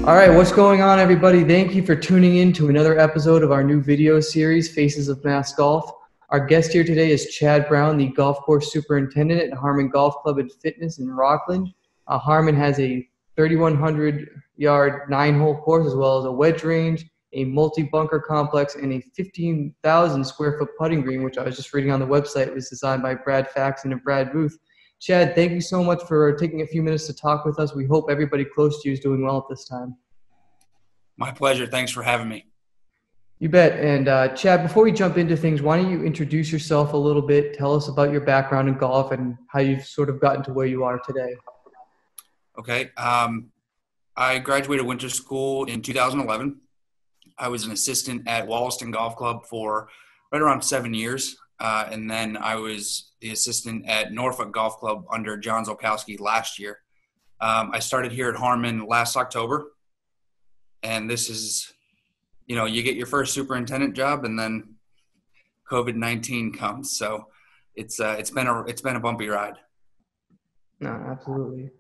All right, what's going on, everybody? Thank you for tuning in to another episode of our new video series, Faces of Mass Golf. Our guest here today is Chad Brown, the golf course superintendent at Harmon Golf Club and Fitness in Rockland. Harmon has a 3,100-yard, 9-hole course, as well as a wedge range, a multi-bunker complex, and a 15,000-square-foot putting green, which I was just reading on the website was designed by Brad Faxon and Brad Booth. Chad, thank you so much for taking a few minutes to talk with us. We hope everybody close to you is doing well at this time. My pleasure. Thanks for having me. You bet. And Chad, before we jump into things, why don't you introduce yourself a little bit? Tell us about your background in golf and how you've sort of gotten to where you are today. Okay. I graduated winter school in 2011. I was an assistant at Wollaston Golf Club for right around 7 years. And then I was the assistant at Norfolk Golf Club under John Zolkowski last year. I started here at Harmon last October. And this is, you get your first superintendent job and then COVID-19 comes. So it's been a bumpy ride. No, absolutely.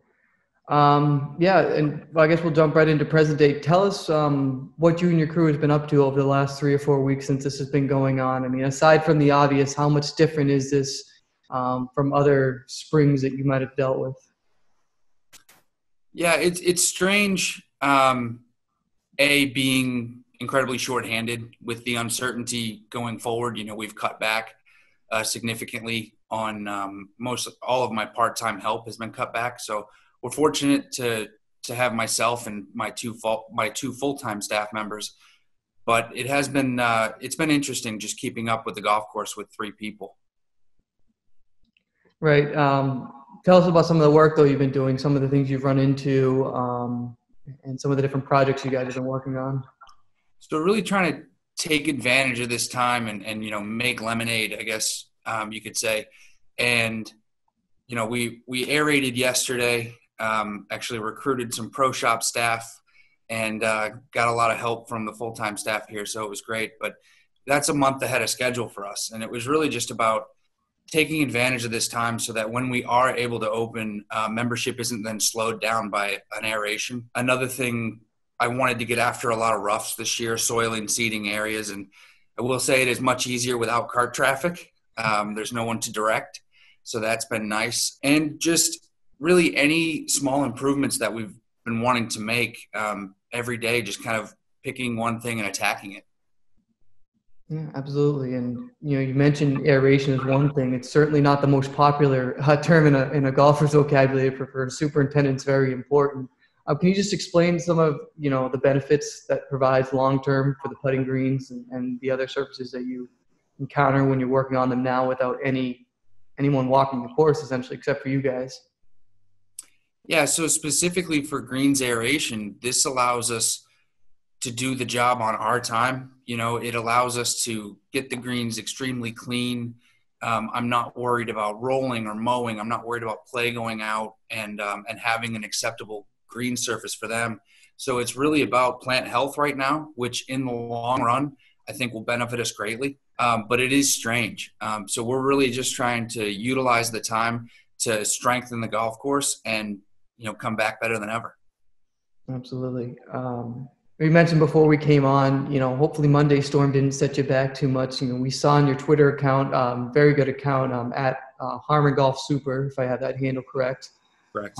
Yeah, and I guess we'll jump right into present day. Tell us what you and your crew has been up to over the last 3 or 4 weeks since this has been going on. I mean, aside from the obvious, how much different is this from other springs that you might have dealt with? Yeah, it's strange. Being incredibly shorthanded with the uncertainty going forward. We've cut back significantly on all of my part-time help has been cut back. So we're fortunate to have myself and my two full-time staff members, but it has been it's been interesting just keeping up with the golf course with 3 people. Right. Tell us about some of the work though you've been doing, some of the things you've run into, and some of the different projects you guys have been working on. So really trying to take advantage of this time and make lemonade, I guess you could say. And we aerated yesterday. Actually recruited some pro shop staff and got a lot of help from the full-time staff here, so it was great. But that's a month ahead of schedule for us, and it was really just about taking advantage of this time so that when we are able to open, membership isn't then slowed down by an aeration. Another thing, I wanted to get after a lot of roughs this year, soil and seeding areas, and I will say it is much easier without cart traffic. There's no one to direct, so that's been nice. And just really any small improvements that we've been wanting to make every day, just kind of picking one thing and attacking it. Yeah, absolutely. And, you mentioned aeration is one thing. It's certainly not the most popular term in a golfer's vocabulary. For superintendents, very important. Can you just explain some of, the benefits that provides long-term for the putting greens and the other surfaces that you encounter when you're working on them now without anyone walking the course, essentially, except for you guys? Yeah, so specifically for greens aeration, this allows us to do the job on our time. It allows us to get the greens extremely clean. I'm not worried about rolling or mowing. I'm not worried about play going out and having an acceptable green surface for them. So it's really about plant health right now, which in the long run, I think will benefit us greatly. But it is strange. So we're really just trying to utilize the time to strengthen the golf course and come back better than ever. Absolutely. We mentioned before we came on, hopefully Monday's storm didn't set you back too much. We saw on your Twitter account, very good account, at Harmon Golf Super, if I have that handle correct. Correct.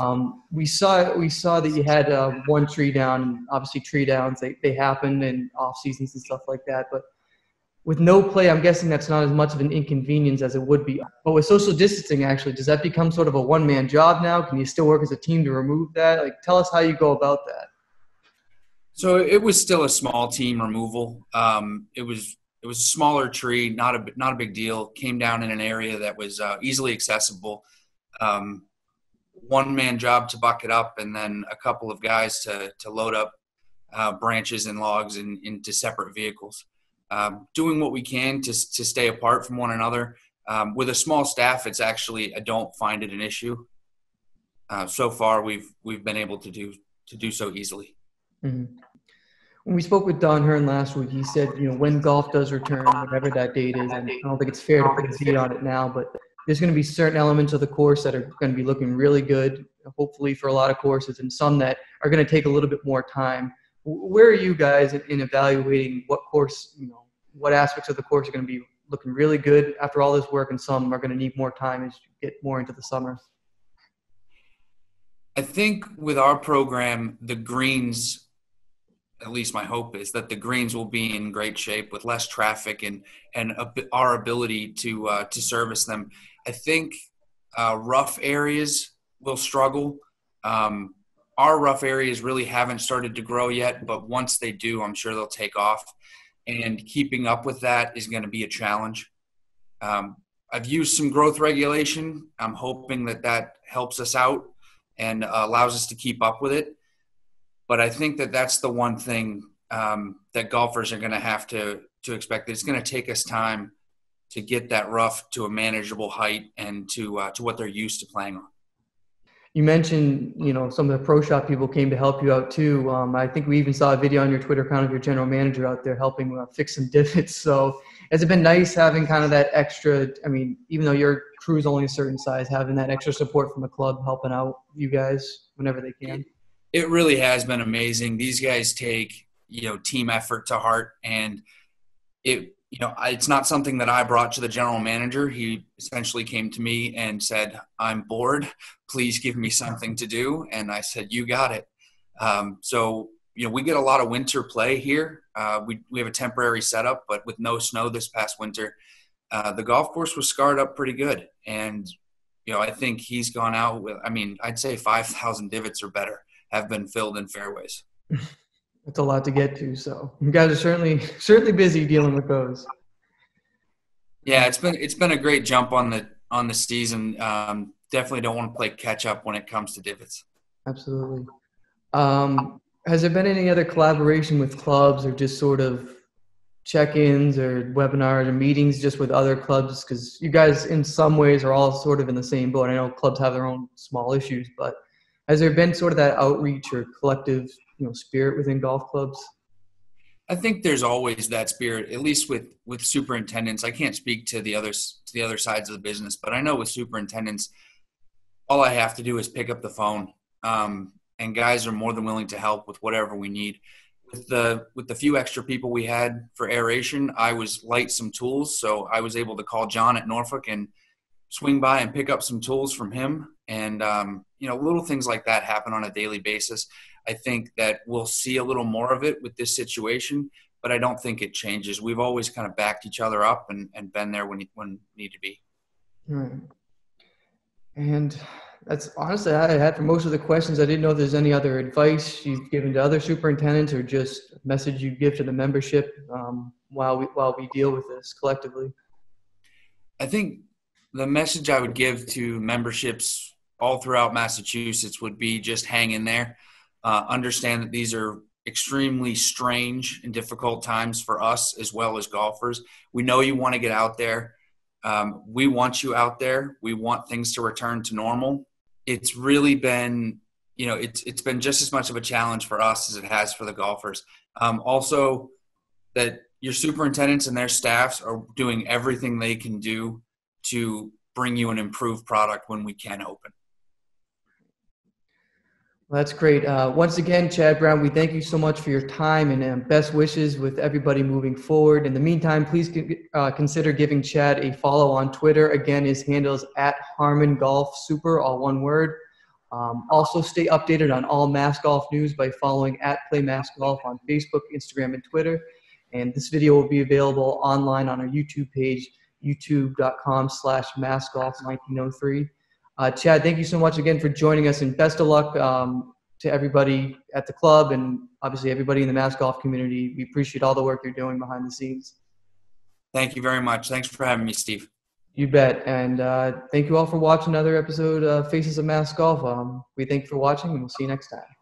We saw that you had one tree down. Obviously, tree downs, they happen in off seasons and stuff like that. But with no play, I'm guessing that's not as much of an inconvenience as it would be. But with social distancing, actually, does that become sort of a one-man job now? Can you still work as a team to remove that? Tell us how you go about that. So it was still a small team removal. It was a smaller tree, not a big deal. Came down in an area that was easily accessible. One-man job to buck it up, and then a couple of guys to load up branches and logs into separate vehicles. Doing what we can to stay apart from one another. With a small staff, it's actually, I don't find it an issue. So far, we've been able to do so easily. Mm-hmm. When we spoke with Don Hearn last week, he said, when golf does return, whatever that date is, and I don't think it's fair to put a date on it now, but there's going to be certain elements of the course that are going to be looking really good, hopefully for a lot of courses, and some that are going to take a little bit more time. Where are you guys in evaluating what course, what aspects of the course are going to be looking really good after all this work, and some are going to need more time as you get more into the summer? I think with our program, the greens, at least my hope is that the greens will be in great shape with less traffic and our ability to service them. I think rough areas will struggle. Our rough areas really haven't started to grow yet, but once they do, I'm sure they'll take off. And keeping up with that is going to be a challenge. I've used some growth regulation. I'm hoping that helps us out and allows us to keep up with it. But I think that's the one thing that golfers are going to have to expect. It's going to take us time to get that rough to a manageable height and to what they're used to playing on. You mentioned, some of the pro shop people came to help you out too. I think we even saw a video on your Twitter account of your general manager out there helping fix some divots. So has it been nice having kind of that extra, even though your crew's only a certain size, having that extra support from the club helping out you guys whenever they can? It really has been amazing. These guys take, team effort to heart, and it's not something that I brought to the general manager. He essentially came to me and said, "I'm bored. Please give me something to do." And I said, "You got it." So we get a lot of winter play here. We have a temporary setup, but with no snow this past winter, the golf course was scarred up pretty good. And, I think he's gone out with, I'd say 5,000 divots or better have been filled in fairways. That's a lot to get to. So you guys are certainly busy dealing with those. Yeah, it's been a great jump on the season. Definitely don't want to play catch up when it comes to divots. Absolutely. Has there been any other collaboration with clubs or just sort of check-ins or webinars or meetings just with other clubs? Because you guys in some ways are all sort of in the same boat. I know clubs have their own small issues, but has there been sort of that outreach or collective, spirit within golf clubs? I think there's always that spirit, at least with superintendents. I can't speak to the other sides of the business, but I know with superintendents, all I have to do is pick up the phone, and guys are more than willing to help with whatever we need. With the few extra people we had for aeration, I was light some tools, so I was able to call John at Norfolk and swing by and pick up some tools from him. And, little things like that happen on a daily basis. I think that we'll see a little more of it with this situation, but I don't think it changes. We've always kind of backed each other up and been there when need to be. Right. And that's honestly I had for most of the questions. I didn't know if there's any other advice you've given to other superintendents or just a message you give to the membership while we deal with this collectively. I think the message I would give to memberships all throughout Massachusetts would be just hang in there. Understand that these are extremely strange and difficult times for us as well as golfers. We know you want to get out there. We want you out there. We want things to return to normal. It's really been, it's been just as much of a challenge for us as it has for the golfers. Also, that your superintendents and their staffs are doing everything they can do to bring you an improved product when we can open. Well, that's great. Once again, Chad Brown, we thank you so much for your time and best wishes with everybody moving forward. In the meantime, please consider giving Chad a follow on Twitter. Again, his handle is at Harmon Golf Super, all one word. Also, stay updated on all Mass Golf news by following at Play Mass Golf on Facebook, Instagram, and Twitter. And this video will be available online on our YouTube page, youtube.com/massgolf1903. Chad, thank you so much again for joining us, and best of luck to everybody at the club and obviously everybody in the Mass Golf community. We appreciate all the work you're doing behind the scenes. Thank you very much. Thanks for having me, Steve. You bet. And thank you all for watching another episode of Faces of Mass Golf. We thank you for watching, and we'll see you next time.